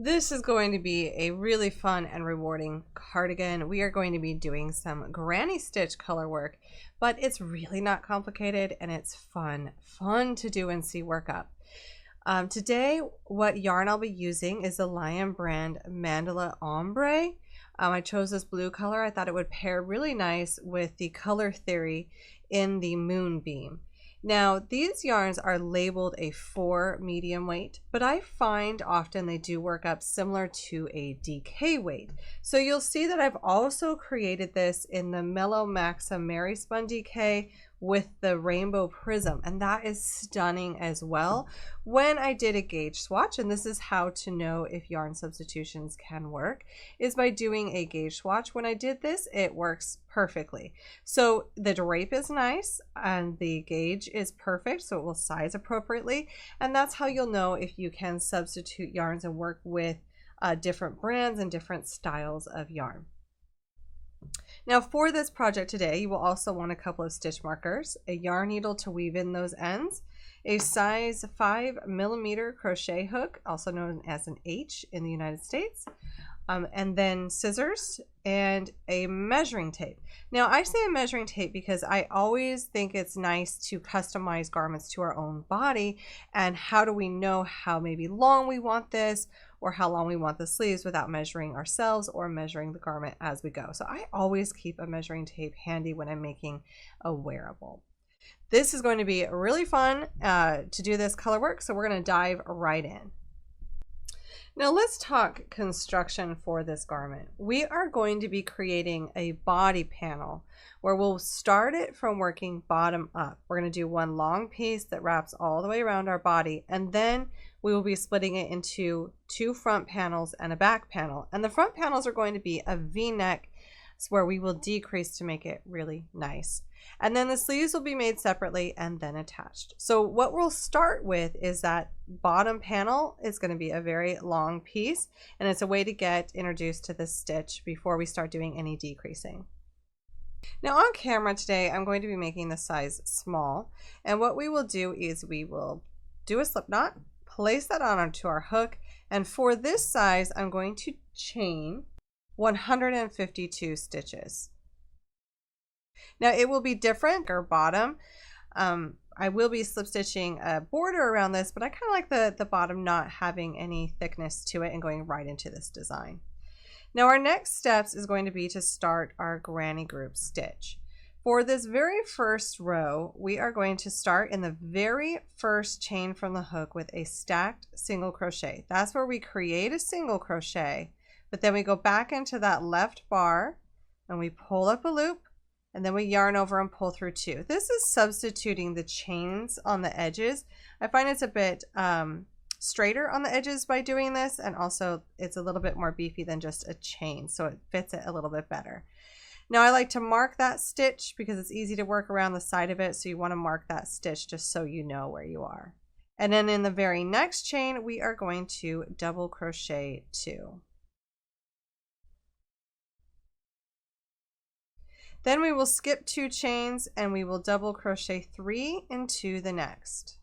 This is going to be a really fun and rewarding cardigan. We are going to be doing some granny stitch color work, but it's really not complicated and it's fun to do and see work up. Today, what yarn I'll be using is the Lion brand Mandala Ombre. I chose this blue color. I thought it would pair really nice with the color theory in the Moonbeam. Now, these yarns are labeled a 4 medium weight, but I find often they do work up similar to a DK weight. So you'll see that I've also created this in the Mellow Maxim Mary Spun DK with the Rainbow Prism, and that is stunning as well. When I did a gauge swatch, and this is how to know if yarn substitutions can work, is by doing a gauge swatch. When I did this, it works perfectly. So the drape is nice and the gauge is perfect, so it will size appropriately, and that's how you'll know if you can substitute yarns and work with different brands and different styles of yarn. Now for this project today, you will also want a couple of stitch markers, a yarn needle to weave in those ends, a size 5mm crochet hook, also known as an H in the United States, and then scissors and a measuring tape. Now I say a measuring tape because I always think it's nice to customize garments to our own body, and how do we know how maybe long we want this or how long we want the sleeves without measuring ourselves or measuring the garment as we go. So I always keep a measuring tape handy when I'm making a wearable. This is going to be really fun to do this color work, so we're going to dive right in. Now let's talk construction for this garment. We are going to be creating a body panel where we'll start it from working bottom up. We're going to do one long piece that wraps all the way around our body, and then we will be splitting it into 2 front panels and a back panel. And the front panels are going to be a V-neck where we will decrease to make it really nice. And then the sleeves will be made separately and then attached. So what we'll start with is that bottom panel is going to be a very long piece, and it's a way to get introduced to this stitch before we start doing any decreasing. Now on camera today, I'm going to be making the size small, and what we will do is we will do a slip knot, place that onto our hook, and for this size I'm going to chain 152 stitches. Now it will be different or bottom. I will be slip stitching a border around this, but I kind of like the bottom not having any thickness to it and going right into this design. Now our next steps is going to be to start our granny group stitch. For this very first row, we are going to start in the very first chain from the hook with a stacked single crochet. That's where we create a single crochet, but then we go back into that left bar and we pull up a loop, and then we yarn over and pull through 2. This is substituting the chains on the edges. I find it's a bit straighter on the edges by doing this, and also it's a little bit more beefy than just a chain, so it fits it a little bit better. Now I like to mark that stitch because it's easy to work around the side of it, so you want to mark that stitch just so you know where you are. And then in the very next chain, we are going to double crochet 2. Then we will skip 2 chains and we will double crochet 3 into the next.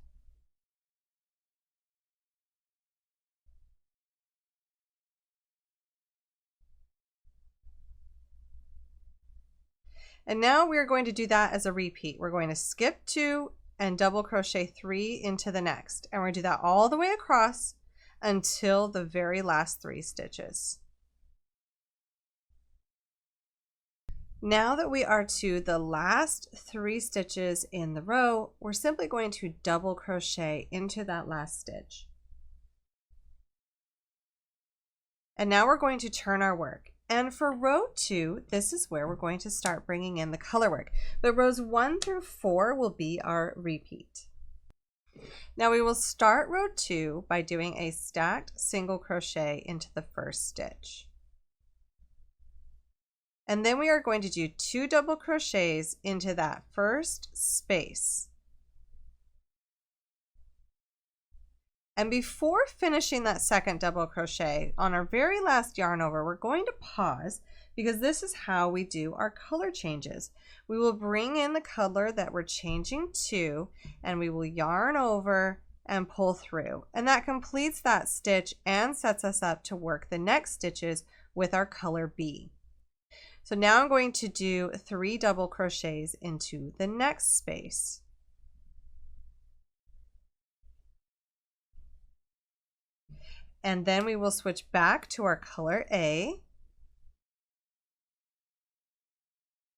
And now we're going to do that as a repeat. We're going to skip 2 and double crochet 3 into the next. And we're going to do that all the way across until the very last 3 stitches. Now that we are to the last 3 stitches in the row, we're simply going to double crochet into that last stitch. And now we're going to turn our work. And for row 2, this is where we're going to start bringing in the color work. But rows 1 through 4 will be our repeat. Now we will start row 2 by doing a stacked single crochet into the first stitch. And then we are going to do 2 double crochets into that first space. And before finishing that second double crochet, on our very last yarn over, we're going to pause because this is how we do our color changes. We will bring in the color that we're changing to, and we will yarn over and pull through. And that completes that stitch and sets us up to work the next stitches with our color B. So now I'm going to do 3 double crochets into the next space. And then we will switch back to our color A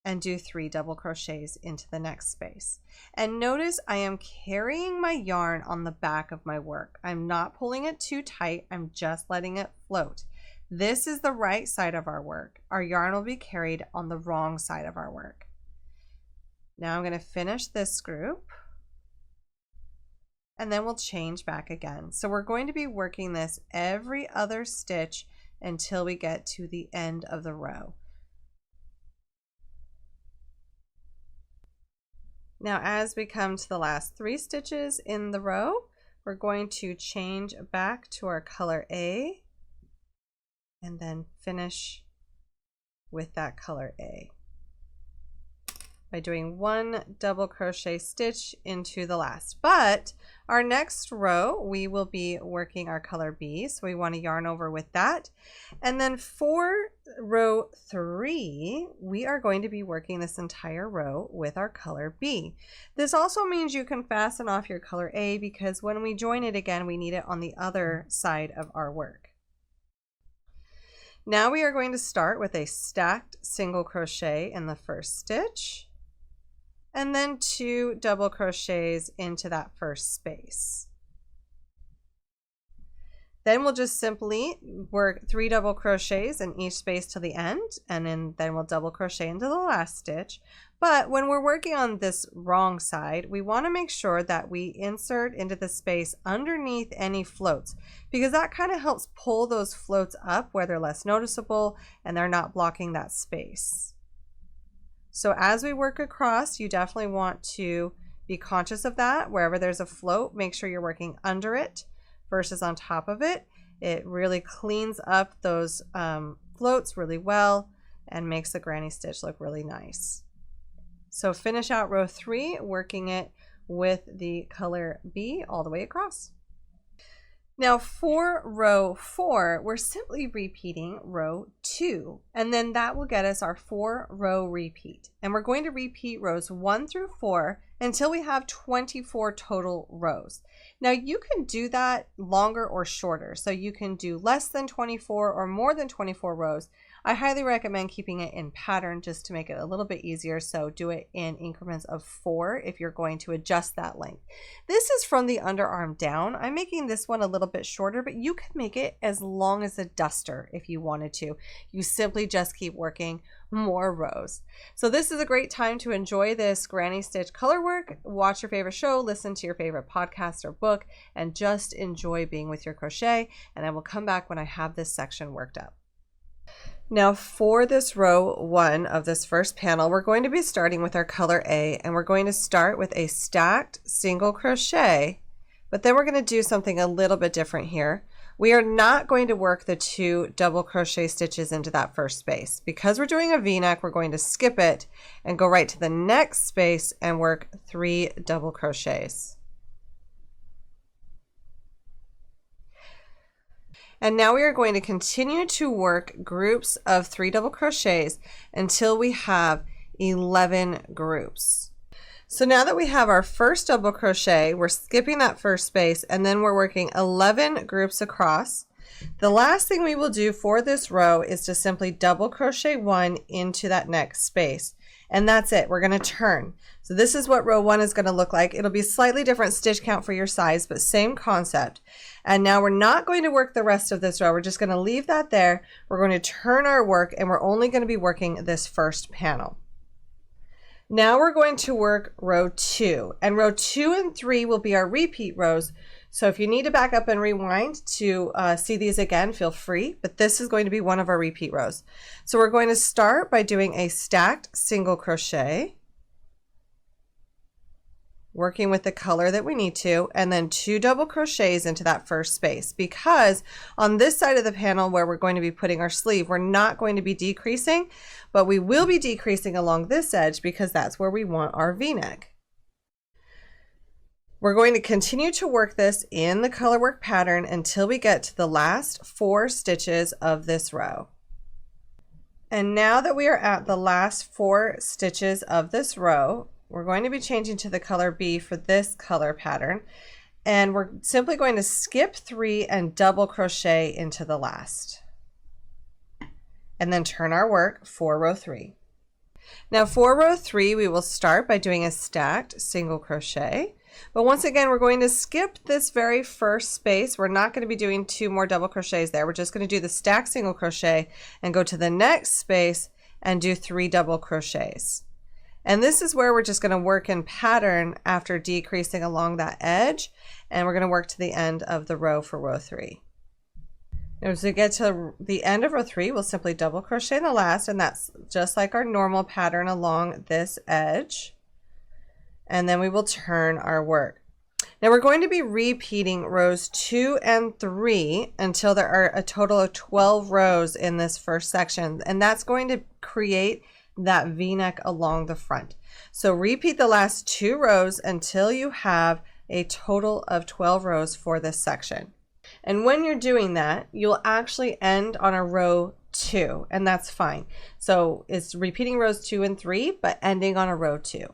and do 3 double crochets into the next space. And notice I am carrying my yarn on the back of my work. I'm not pulling it too tight, I'm just letting it float. This is the right side of our work. Our yarn will be carried on the wrong side of our work. Now I'm going to finish this group and then we'll change back again. So we're going to be working this every other stitch until we get to the end of the row. Now as we come to the last 3 stitches in the row, we're going to change back to our color A and then finish with that color A by doing 1 double crochet stitch into the last. But our next row we will be working our color B, so we want to yarn over with that. And then for row 3 we are going to be working this entire row with our color B. This also means you can fasten off your color A, because when we join it again we need it on the other side of our work. Now we are going to start with a stacked single crochet in the first stitch and then 2 double crochets into that first space. Then we'll just simply work 3 double crochets in each space till the end, and then we'll double crochet into the last stitch. But when we're working on this wrong side, we want to make sure that we insert into the space underneath any floats, because that kind of helps pull those floats up where they're less noticeable and they're not blocking that space. So as we work across, you definitely want to be conscious of that. Wherever there's a float, make sure you're working under it versus on top of it. It really cleans up those floats really well and makes the granny stitch look really nice. So finish out row 3 working it with the color B all the way across. Now for row 4, we're simply repeating row 2, and then that will get us our 4-row repeat. And we're going to repeat rows 1 through 4 until we have 24 total rows. Now you can do that longer or shorter, so you can do less than 24 or more than 24 rows. I highly recommend keeping it in pattern just to make it a little bit easier, so do it in increments of 4 if you're going to adjust that length. This is from the underarm down. I'm making this one a little bit shorter, but you could make it as long as a duster if you wanted to. You simply just keep working more rows. So this is a great time to enjoy this granny stitch color work, watch your favorite show, listen to your favorite podcast or book, and just enjoy being with your crochet. And I will come back when I have this section worked up. Now for this row 1 of this first panel, we're going to be starting with our color A, and we're going to start with a stacked single crochet, but then we're going to do something a little bit different here. We are not going to work the 2 double crochet stitches into that first space. Because we're doing a V-neck, we're going to skip it and go right to the next space and work 3 double crochets. And now we are going to continue to work groups of 3 double crochets until we have 11 groups. So now that we have our first double crochet, we're skipping that first space and then we're working 11 groups across. The last thing we will do for this row is to simply double crochet 1 into that next space. And that's it. We're going to turn. So this is what row 1 is going to look like. It'll be slightly different stitch count for your size, but same concept. And now we're not going to work the rest of this row. We're just going to leave that there. We're going to turn our work, and we're only going to be working this first panel. Now we're going to work row 2, and row 2 and 3 will be our repeat rows. So if you need to back up and rewind to see these again, feel free, but this is going to be one of our repeat rows. So we're going to start by doing a stacked single crochet, working with the color that we need to, and then 2 double crochets into that first space, because on this side of the panel where we're going to be putting our sleeve, we're not going to be decreasing, but we will be decreasing along this edge because that's where we want our V-neck. We're going to continue to work this in the colorwork pattern until we get to the last 4 stitches of this row. And now that we are at the last 4 stitches of this row, we're going to be changing to the color B for this color pattern. And we're simply going to skip 3 and double crochet into the last. And then turn our work for row 3. Now for row 3, we will start by doing a stacked single crochet. But once again, we're going to skip this very first space. We're not going to be doing 2 more double crochets there. We're just going to do the stacked single crochet and go to the next space and do 3 double crochets. And this is where we're just going to work in pattern after decreasing along that edge. And we're going to work to the end of the row for row 3. As we get to the end of row 3, we'll simply double crochet in the last, and that's just like our normal pattern along this edge. And then we will turn our work. Now we're going to be repeating rows 2 and 3 until there are a total of 12 rows in this first section, and that's going to create that V-neck along the front. So repeat the last 2 rows until you have a total of 12 rows for this section. And when you're doing that, you'll actually end on a row 2, and that's fine. So it's repeating rows 2 and 3, but ending on a row 2.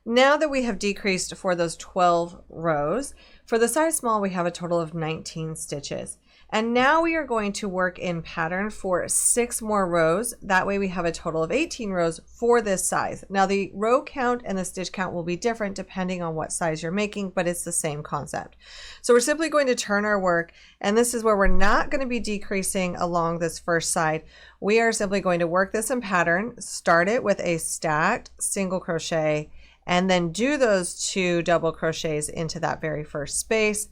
Now that we have decreased for those 12 rows, for the size small, we have a total of 19 stitches. And now we are going to work in pattern for 6 more rows. That way we have a total of 18 rows for this size. Now the row count and the stitch count will be different depending on what size you're making, but it's the same concept. So we're simply going to turn our work, and this is where we're not going to be decreasing along this first side. We are simply going to work this in pattern, start it with a stacked single crochet, and then do those 2 double crochets into that very first space,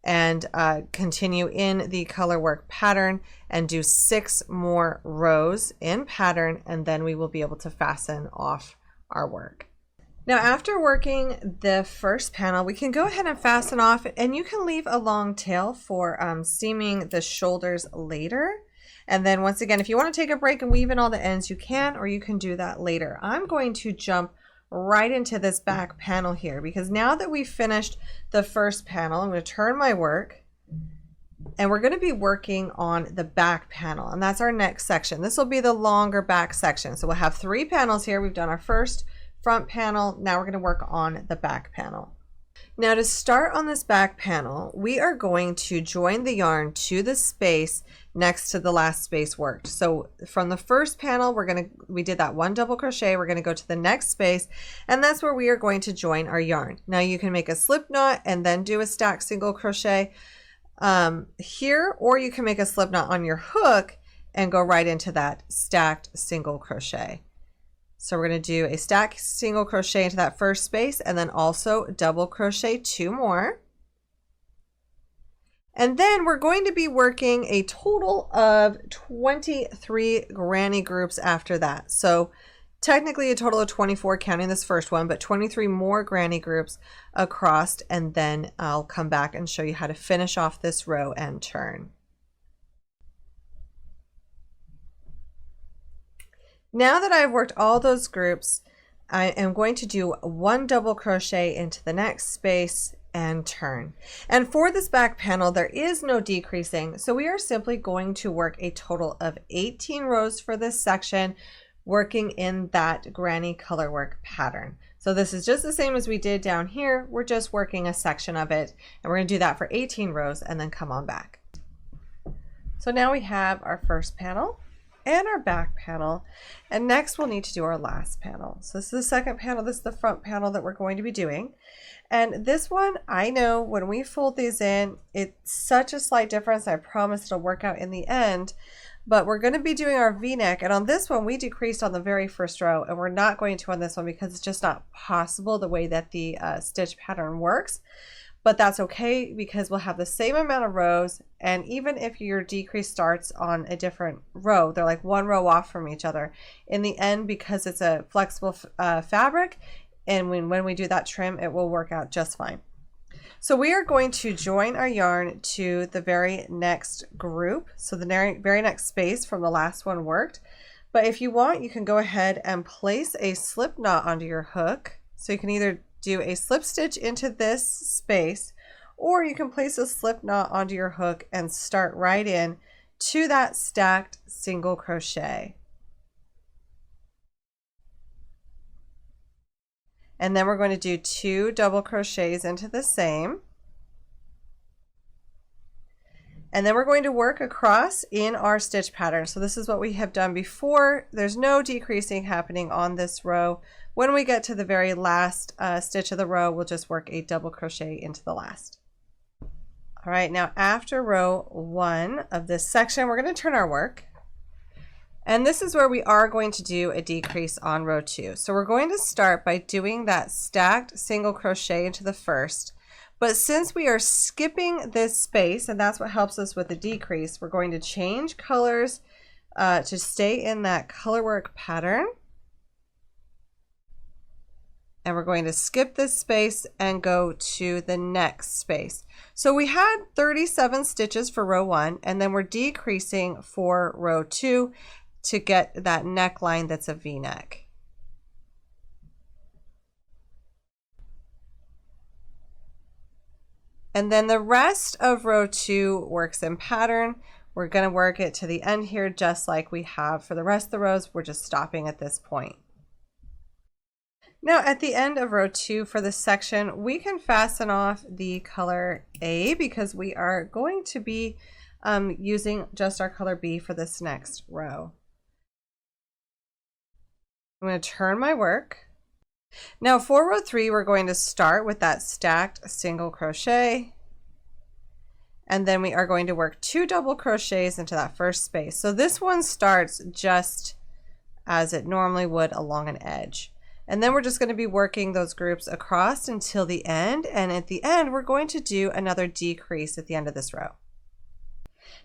and continue in the color work pattern and do 6 more rows in pattern, and then we will be able to fasten off our work. Now after working the first panel, we can go ahead and fasten off, and you can leave a long tail for seaming the shoulders later. And then once again, if you want to take a break and weave in all the ends, you can, or you can do that later. I'm going to jump right into this back panel here, because now that we've finished the first panel, I'm going to turn my work, and we're going to be working on the back panel, and that's our next section. This will be the longer back section. So we'll have 3 panels here. We've done our first front panel. Now we're going to work on the back panel. Now to start on this back panel, we are going to join the yarn to the space next to the last space worked. So from the first panel, we did that 1 double crochet. We're going to go to the next space, and that's where we are going to join our yarn. Now you can make a slip knot and then do a stacked single crochet here, or you can make a slip knot on your hook and go right into that stacked single crochet. So we're going to do a stacked single crochet into that first space, and then also double crochet 2 more. And then we're going to be working a total of 23 granny groups after that. So technically a total of 24 counting this first one, but 23 more granny groups across, and then I'll come back and show you how to finish off this row and turn. Now that I've worked all those groups, I am going to do 1 double crochet into the next space and turn. And for this back panel, there is no decreasing, so we are simply going to work a total of 18 rows for this section, working in that granny color work pattern. So this is just the same as we did down here. We're just working a section of it, and we're going to do that for 18 rows and then come on back. So now we have our first panel and our back panel, and next we'll need to do our last panel. So this is the second panel. This is the front panel that we're going to be doing, and this one, I know when we fold these in, it's such a slight difference. I promise it'll work out in the end, but we're going to be doing our V-neck, and on this one we decreased on the very first row, and we're not going to on this one because it's just not possible the way that the stitch pattern works. But that's okay, because we'll have the same amount of rows, and even if your decrease starts on a different row, they're like 1 row off from each other. In the end, because it's a flexible fabric, and when we do that trim, it will work out just fine. So we are going to join our yarn to the very next group, so the very next space from the last one worked. But if you want, you can go ahead and place a slip knot onto your hook. So you can either do a slip stitch into this space, or you can place a slip knot onto your hook and start right in to that stacked single crochet. And then we're going to do 2 double crochets into the same. And then we're going to work across in our stitch pattern. So this is what we have done before. There's no decreasing happening on this row. When we get to the very last stitch of the row, we'll just work a double crochet into the last. All right, now after row 1 of this section, we're going to turn our work. And this is where we are going to do a decrease on row 2. So we're going to start by doing that stacked single crochet into the first. But since we are skipping this space, and that's what helps us with the decrease, we're going to change colors to stay in that color work pattern. And we're going to skip this space and go to the next space. So we had 37 stitches for row 1, and then we're decreasing for row 2 to get that neckline that's a V-neck. And then the rest of row 2 works in pattern. We're going to work it to the end here just like we have for the rest of the rows. We're just stopping at this point. Now at the end of row 2 for this section, we can fasten off the color A because we are going to be using just our color B for this next row. I'm going to turn my work. Now for row 3, we're going to start with that stacked single crochet, and then we are going to work 2 double crochets into that first space. So this one starts just as it normally would along an edge. And then we're just going to be working those groups across until the end, and at the end we're going to do another decrease at the end of this row.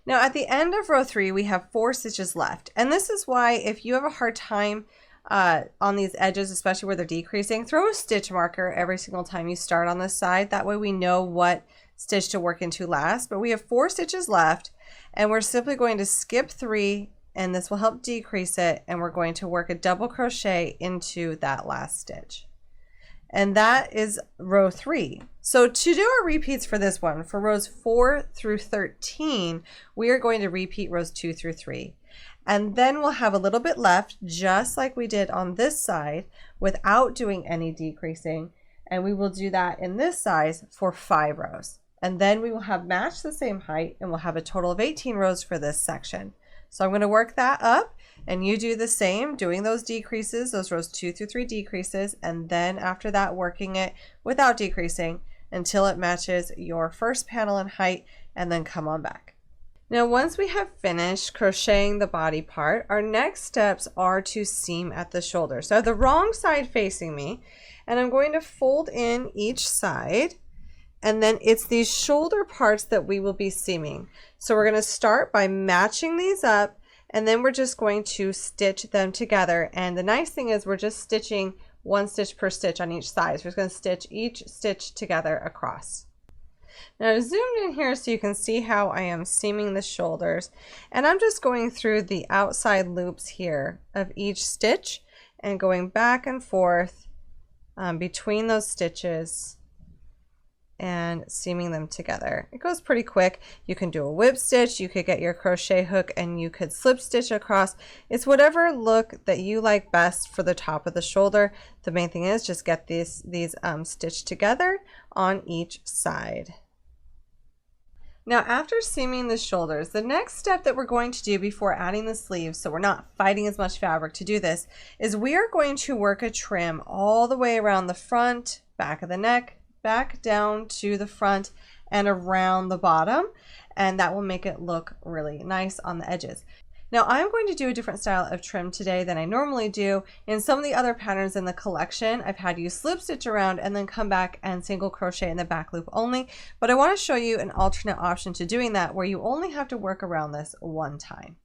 Now at the end of row 3, we have 4 stitches left, and this is why if you have a hard time on these edges, especially where they're decreasing, throw a stitch marker every single time you start on this side. That way we know what stitch to work into last. But we have 4 stitches left, and we're simply going to skip 3, and this will help decrease it, and we're going to work a double crochet into that last stitch. And that is row 3. So to do our repeats for this one, for rows 4 through 13, we are going to repeat rows 2 through 3. And then we'll have a little bit left, just like we did on this side, without doing any decreasing. And we will do that in this size for 5 rows. And then we will have matched the same height, and we'll have a total of 18 rows for this section. So I'm going to work that up, and you do the same, doing those decreases, those rows 2 through 3 decreases, and then after that working it without decreasing until it matches your first panel in height, and then come on back. Now once we have finished crocheting the body part, our next steps are to seam at the shoulder. So I have the wrong side facing me, and I'm going to fold in each side, and then it's these shoulder parts that we will be seaming. So we're going to start by matching these up, and then we're just going to stitch them together. And the nice thing is we're just stitching 1 stitch per stitch on each side. So we're just going to stitch each stitch together across. Now I've zoomed in here so you can see how I am seaming the shoulders, and I'm just going through the outside loops here of each stitch and going back and forth between those stitches and seaming them together. It goes pretty quick. You can do a whip stitch, you could get your crochet hook and you could slip stitch across. It's whatever look that you like best for the top of the shoulder. The main thing is just get these stitched together on each side. Now after seaming the shoulders, the next step that we're going to do before adding the sleeves, so we're not fighting as much fabric to do this, is we are going to work a trim all the way around the front, back of the neck, back down to the front and around the bottom, and that will make it look really nice on the edges. Now I'm going to do a different style of trim today than I normally do. In some of the other patterns in the collection, I've had you slip stitch around and then come back and single crochet in the back loop only, but I want to show you an alternate option to doing that where you only have to work around this 1 time.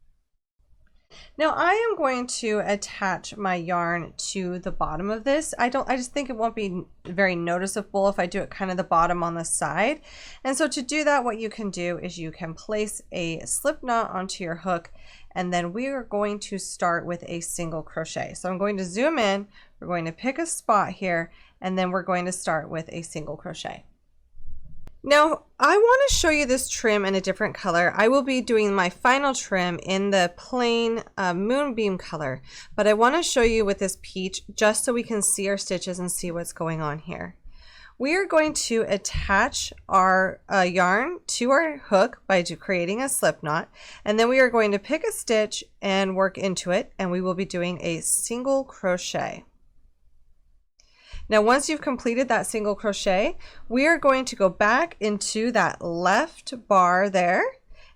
Now I am going to attach my yarn to the bottom of this. I just think it won't be very noticeable if I do it kind of the bottom on the side. And so to do that, what you can do is you can place a slip knot onto your hook, and then we are going to start with a single crochet. So I'm going to zoom in. We're going to pick a spot here, and then we're going to start with a single crochet. Now, I want to show you this trim in a different color. I will be doing my final trim in the plain moonbeam color, but I want to show you with this peach just so we can see our stitches and see what's going on here. We are going to attach our yarn to our hook by creating a slip knot, and then we are going to pick a stitch and work into it, and we will be doing a single crochet. Now, once you've completed that single crochet, we are going to go back into that left bar there,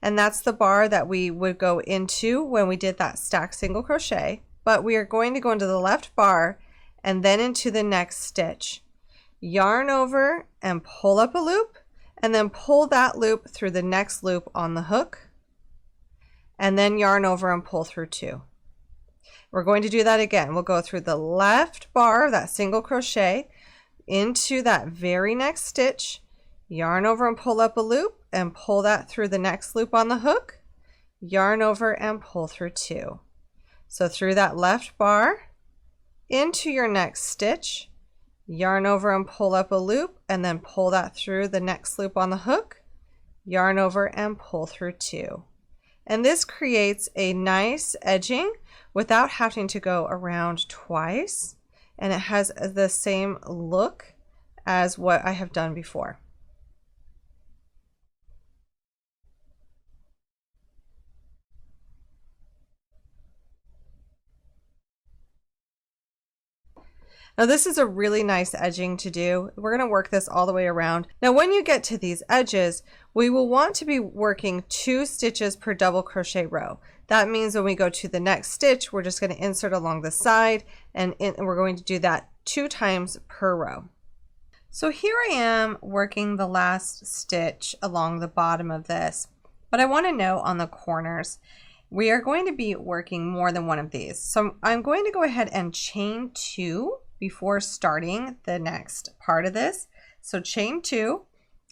and that's the bar that we would go into when we did that stacked single crochet, but we are going to go into the left bar and then into the next stitch. Yarn over and pull up a loop, and then pull that loop through the next loop on the hook, and then yarn over and pull through 2. We're going to do that again. We'll go through the left bar of that single crochet into that very next stitch, yarn over and pull up a loop, and pull that through the next loop on the hook, yarn over and pull through 2. So through that left bar into your next stitch, yarn over and pull up a loop, and then pull that through the next loop on the hook, yarn over and pull through 2. And this creates a nice edging without having to go around twice, and it has the same look as what I have done before. Now this is a really nice edging to do. We're going to work this all the way around. Now when you get to these edges, we will want to be working 2 stitches per double crochet row. That means when we go to the next stitch, we're just going to insert along the side, and we're going to do that 2 times per row. So here I am working the last stitch along the bottom of this, but I want to know on the corners, we are going to be working more than one of these. So I'm going to go ahead and chain 2 before starting the next part of this. So chain 2,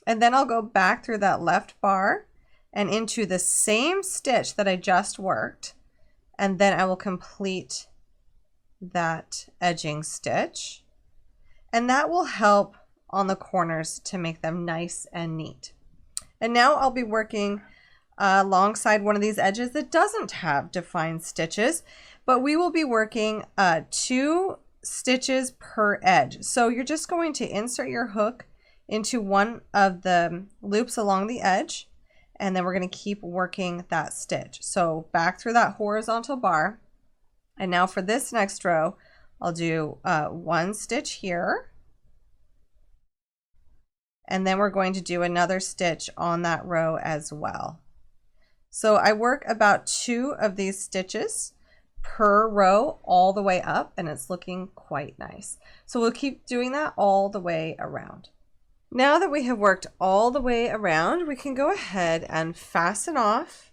and then I'll go back through that left bar and into the same stitch that I just worked, and then I will complete that edging stitch, and that will help on the corners to make them nice and neat. And now I'll be working alongside one of these edges that doesn't have defined stitches, but we will be working 2 stitches per edge. So you're just going to insert your hook into one of the loops along the edge, and then we're going to keep working that stitch. So back through that horizontal bar, and now for this next row, I'll do 1 stitch here, and then we're going to do another stitch on that row as well. So I work about 2 of these stitches per row all the way up, and it's looking quite nice. So we'll keep doing that all the way around. Now that we have worked all the way around, we can go ahead and fasten off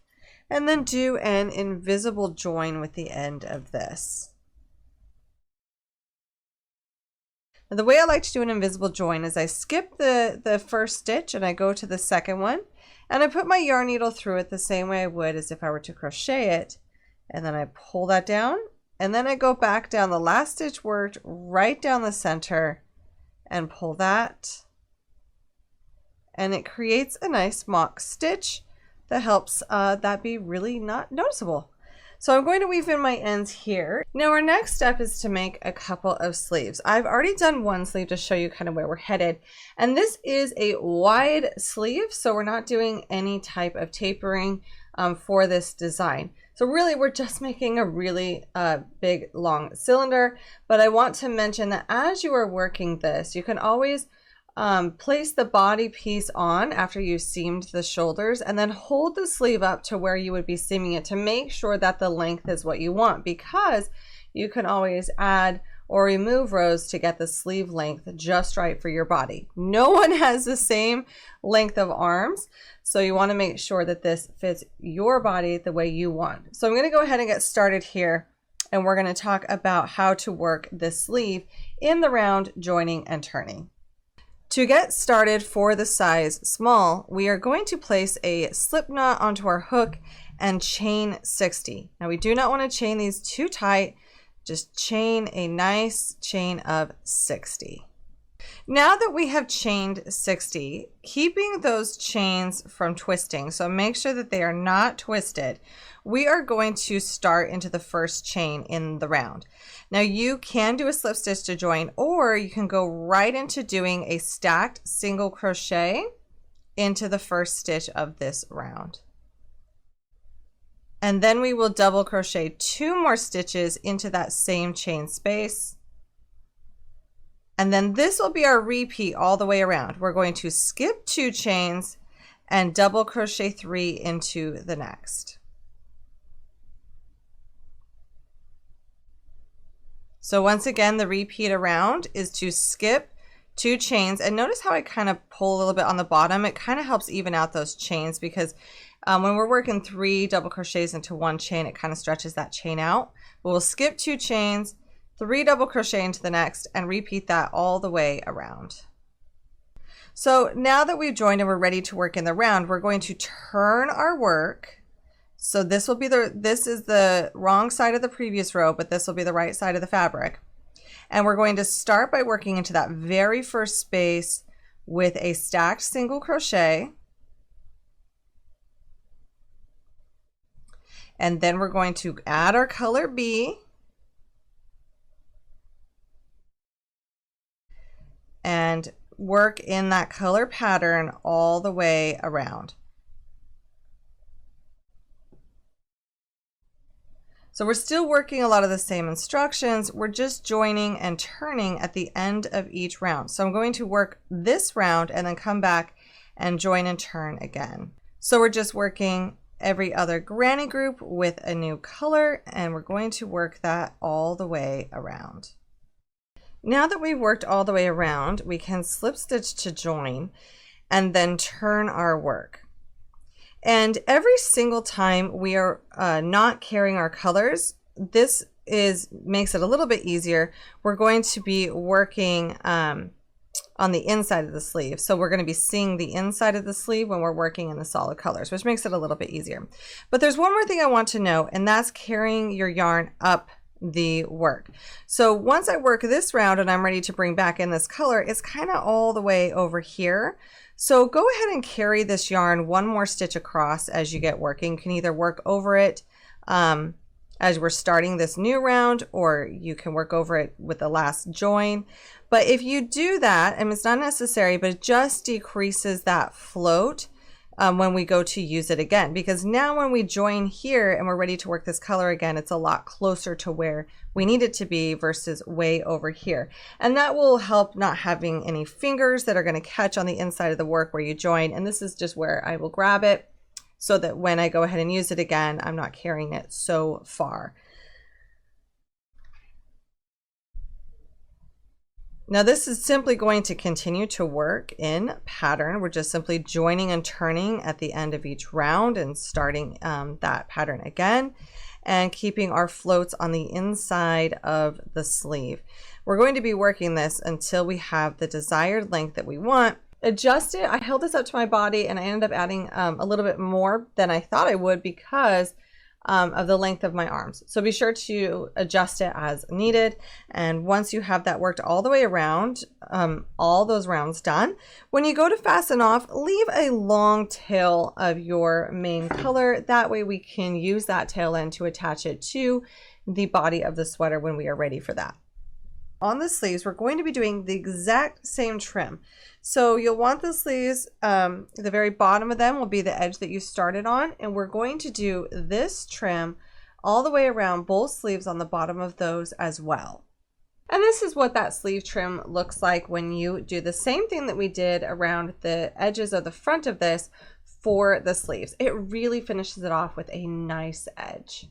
and then do an invisible join with the end of this. Now, the way I like to do an invisible join is I skip the first stitch and I go to the second one, and I put my yarn needle through it the same way I would as if I were to crochet it, and then I pull that down, and then I go back down the last stitch worked right down the center and pull that, and it creates a nice mock stitch that helps that be really not noticeable. So I'm going to weave in my ends here. Now our next step is to make a couple of sleeves. I've already done one sleeve to show you kind of where we're headed, and this is a wide sleeve, so we're not doing any type of tapering for this design. So really we're just making a really big long cylinder, but I want to mention that as you are working this, you can always place the body piece on after you've seamed the shoulders, and then hold the sleeve up to where you would be seaming it to make sure that the length is what you want, because you can always add or remove rows to get the sleeve length just right for your body. No one has the same length of arms, so you want to make sure that this fits your body the way you want. So I'm going to go ahead and get started here, and we're going to talk about how to work this sleeve in the round, joining and turning. To get started for the size small, we are going to place a slip knot onto our hook and chain 60. Now we do not want to chain these too tight Just chain a nice chain of 60. Now that we have chained 60, keeping those chains from twisting, so make sure that they are not twisted, we are going to start into the first chain in the round. Now you can do a slip stitch to join, or you can go right into doing a stacked single crochet into the first stitch of this round. And then we will double crochet 2 more stitches into that same chain space. And then this will be our repeat all the way around. We're going to skip 2 chains and double crochet 3 into the next. So once again, the repeat around is to skip 2 chains, and notice how I kind of pull a little bit on the bottom. It kind of helps even out those chains, because when we're working 3 double crochets into 1 chain, it kind of stretches that chain out. But we'll skip 2 chains, 3 double crochet into the next, and repeat that all the way around. So now that we've joined and we're ready to work in the round, we're going to turn our work. So this will be this is the wrong side of the previous row, but this will be the right side of the fabric. And we're going to start by working into that very first space with a stacked single crochet. And then we're going to add our color B. And work in that color pattern all the way around. So we're still working a lot of the same instructions. We're just joining and turning at the end of each round. So I'm going to work this round and then come back and join and turn again. So we're just working every other granny group with a new color, and we're going to work that all the way around. Now that we've worked all the way around, we can slip stitch to join and then turn our work. And every single time we are not carrying our colors, this makes it a little bit easier. We're going to be working on the inside of the sleeve. So we're going to be seeing the inside of the sleeve when we're working in the solid colors, which makes it a little bit easier. But there's one more thing I want to know, and that's carrying your yarn up the work. So once I work this round and I'm ready to bring back in this color, it's kind of all the way over here. So go ahead and carry this yarn 1 more stitch across as you get working. You can either work over it as we're starting this new round, or you can work over it with the last join. But if you do that, and it's not necessary, but it just decreases that float when we go to use it again, because now when we join here and we're ready to work this color again, it's a lot closer to where we need it to be versus way over here. And that will help not having any fingers that are going to catch on the inside of the work where you join. And this is just where I will grab it so that when I go ahead and use it again, I'm not carrying it so far. Now this is simply going to continue to work in pattern. We're just simply joining and turning at the end of each round and starting that pattern again, and keeping our floats on the inside of the sleeve. We're going to be working this until we have the desired length that we want. Adjust it. I held this up to my body and I ended up adding a little bit more than I thought I would because of the length of my arms. So be sure to adjust it as needed. And once you have that worked all the way around, all those rounds done, when you go to fasten off, leave a long tail of your main color. That way we can use that tail end to attach it to the body of the sweater when we are ready for that. On the sleeves, we're going to be doing the exact same trim. So you'll want the sleeves, the very bottom of them will be the edge that you started on, and we're going to do this trim all the way around both sleeves on the bottom of those as well. And this is what that sleeve trim looks like when you do the same thing that we did around the edges of the front of this for the sleeves. It really finishes it off with a nice edge.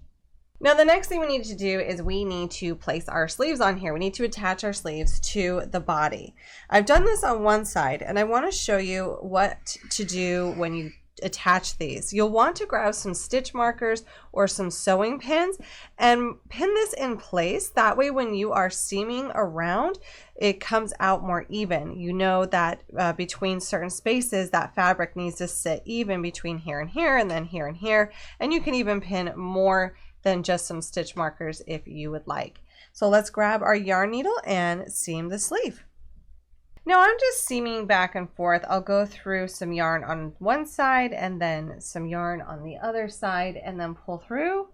Now the next thing we need to do is we need to place our sleeves on here. We need to attach our sleeves to the body. I've done this on one side and I want to show you what to do when you attach these. You'll want to grab some stitch markers or some sewing pins and pin this in place. That way when you are seaming around, it comes out more even. You know that between certain spaces that fabric needs to sit even between here and here and then here and here. And you can even pin more than just some stitch markers if you would like. So let's grab our yarn needle and seam the sleeve. Now I'm just seaming back and forth. I'll go through some yarn on one side and then some yarn on the other side and then pull through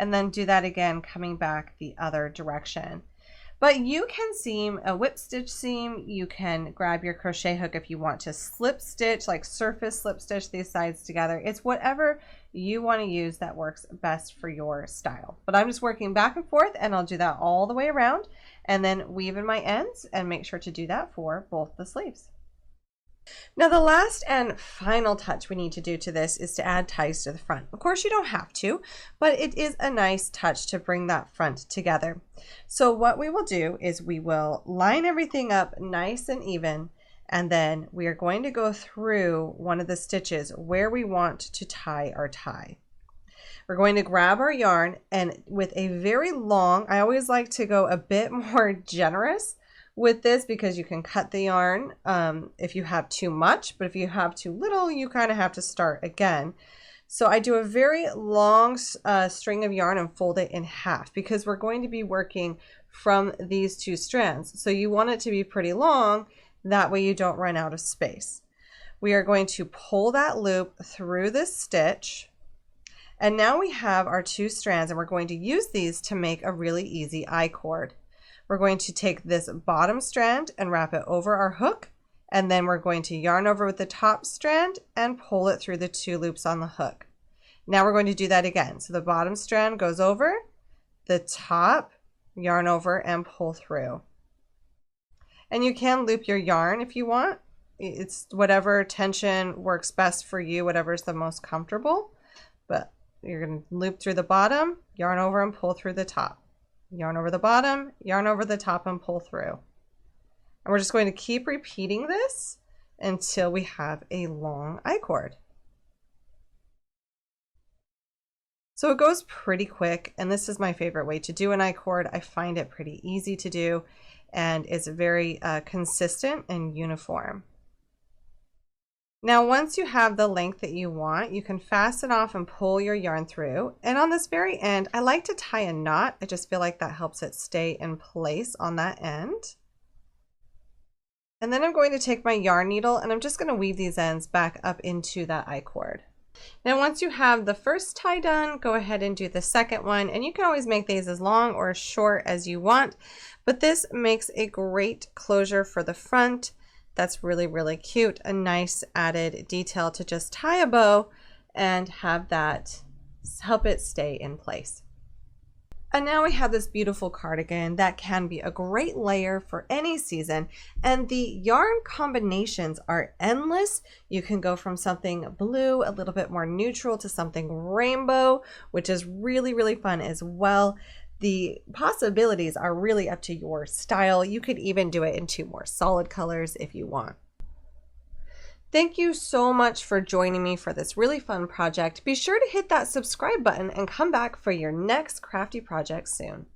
and then do that again coming back the other direction. But you can seam a whip stitch seam. You can grab your crochet hook if you want to slip stitch, like surface slip stitch these sides together. It's whatever you want to use that works best for your style. But I'm just working back and forth, and I'll do that all the way around and then weave in my ends and make sure to do that for both the sleeves. Now the last and final touch we need to do to this is to add ties to the front. Of course you don't have to, but it is a nice touch to bring that front together. So what we will do is we will line everything up nice and even, and then we are going to go through one of the stitches where we want to tie our tie. We're going to grab our yarn, and with a very long, I always like to go a bit more generous with this because you can cut the yarn if you have too much, but if you have too little, you kind of have to start again. So I do a very long string of yarn and fold it in half because we're going to be working from these two strands. So you want it to be pretty long, that way you don't run out of space. We are going to pull that loop through this stitch, and now we have our two strands, and we're going to use these to make a really easy I-cord. We're going to take this bottom strand and wrap it over our hook, and then we're going to yarn over with the top strand and pull it through the two loops on the hook. Now we're going to do that again. So the bottom strand goes over, the top, yarn over and pull through. And you can loop your yarn if you want. It's whatever tension works best for you, whatever's the most comfortable. But you're going to loop through the bottom, yarn over and pull through the top. Yarn over the bottom, yarn over the top and pull through. And we're just going to keep repeating this until we have a long I-cord. So it goes pretty quick, and this is my favorite way to do an I-cord. I find it pretty easy to do, and it's very consistent and uniform. Now once you have the length that you want, you can fasten off and pull your yarn through. And on this very end, I like to tie a knot. I just feel like that helps it stay in place on that end. And then I'm going to take my yarn needle and I'm just going to weave these ends back up into that I-cord. Now once you have the first tie done, go ahead and do the second one, and you can always make these as long or as short as you want, but this makes a great closure for the front. That's really, really cute. A nice added detail to just tie a bow and have that help it stay in place. And now we have this beautiful cardigan that can be a great layer for any season, and the yarn combinations are endless. You can go from something blue, a little bit more neutral, to something rainbow, which is really, really fun as well. The possibilities are really up to your style. You could even do it in two more solid colors if you want. Thank you so much for joining me for this really fun project. Be sure to hit that subscribe button and come back for your next crafty project soon.